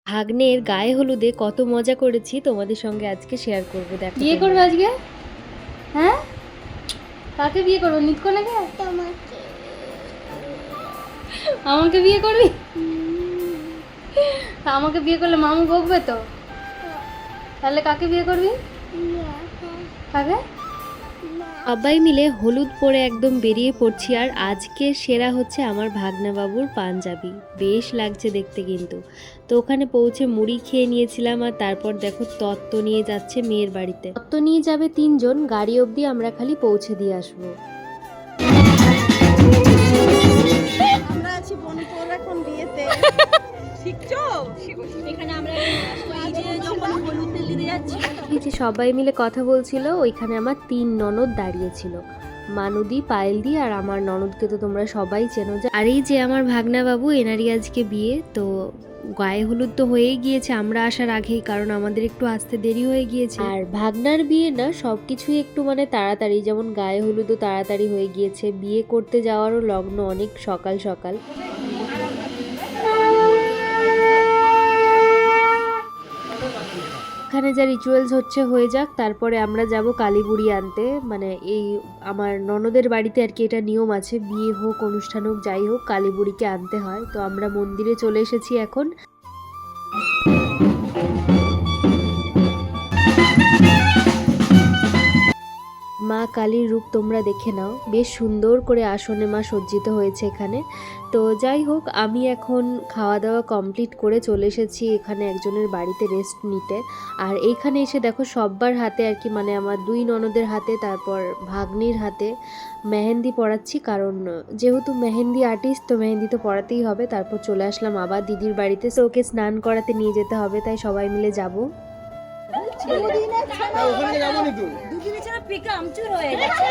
ভাগ্নের গায়ে হলুদে কত মজা করেছি তোমাদের সঙ্গে আজকে শেয়ার করবো। দেখো বিয়ে করবে আজকে? হ্যাঁ, কাকে বিয়ে করবো? নিতকোনাকে? আমাকে বিয়ে করবি? তা আমাকে বিয়ে করলে মামু বকবে তো। তাহলে কাকে বিয়ে করবি? কাকে? সবাই মিলে হলুদ পরে একদম বেরিয়ে পড়ছি। আর আজকে সেরা হচ্ছে আমার ভাগনা বাবুর পাঞ্জাবি, বেশ লাগছে দেখতে কিন্তু। তো ওখানে পৌঁছে মুড়ি খেয়ে নিয়েছিলাম, আর তারপর দেখো তত্ত্ব নিয়ে যাচ্ছে মেয়ের বাড়িতে। তত্ত্ব নিয়ে যাবে 3 জন, গাড়ি অবধি আমরা খালি পৌঁছে দিয়ে আসবো। আমরা আছি বনপুর এখন বিয়েতে। শিখছো? এখানে আমরা এই যে যখন হলুদ তেল দিতে যাচ্ছি, এই যে সবাই মিলে কথা বলছিল, ওইখানে আমার 3 ননদ দাঁড়িয়েছিল, মানুদি, পায়েলদি আর আমার ননদকে তো তোমরা সবাই চেনো। আর এই যে আমার ভাগনা বাবু, এনারই আজকে বিয়ে। তো গায়ে হলুদ তো হয়েই গিয়েছে আমরা আসার আগেই, কারণ আমাদের একটু আসতে দেরি হয়ে গিয়েছে। আর ভাগনার বিয়ে না সবকিছুই একটু মানে তাড়াতাড়ি, যেমন গায়ে হলুদও তাড়াতাড়ি হয়ে গিয়েছে, বিয়ে করতে যাওয়ারও লগ্ন অনেক সকাল সকাল। এখানে যা রিচুয়ালস হচ্ছে হয়ে যাক, তারপরে আমরা যাব কালীবুড়ি আনতে। মানে এই আমার ননদের বাড়িতে আর কি এটা নিয়ম আছে, বিয়ে হোক অনুষ্ঠান হোক যাই হোক কালীবুড়িকে আনতে হয়। তো আমরা মন্দিরে চলে এসেছি এখন। মা কালীর রূপ তোমরা দেখে নাও, বেশ সুন্দর করে আসনে মা সজ্জিত হয়েছে এখানে। তো যাই হোক, আমি এখন খাওয়া দাওয়া কমপ্লিট করে চলে এসেছি এখানে একজনের বাড়িতে রেস্ট নিতে। আর এইখানে এসে দেখো সব্বার হাতে আর কি, মানে আমার 2 ননদের হাতে, তারপর ভাগ্নির হাতে মেহেন্দি পরাচ্ছি, কারণ যেহেতু মেহেন্দি আর্টিস্ট তো মেহেন্দি তো পরাতেই হবে। তারপর চলে আসলাম আবার দিদির বাড়িতে, তো ওকে স্নান করাতে নিয়ে যেতে হবে, তাই সবাই মিলে যাব। দুদিনে ছাড়া পিকা আমচুর হয়ে গেছে।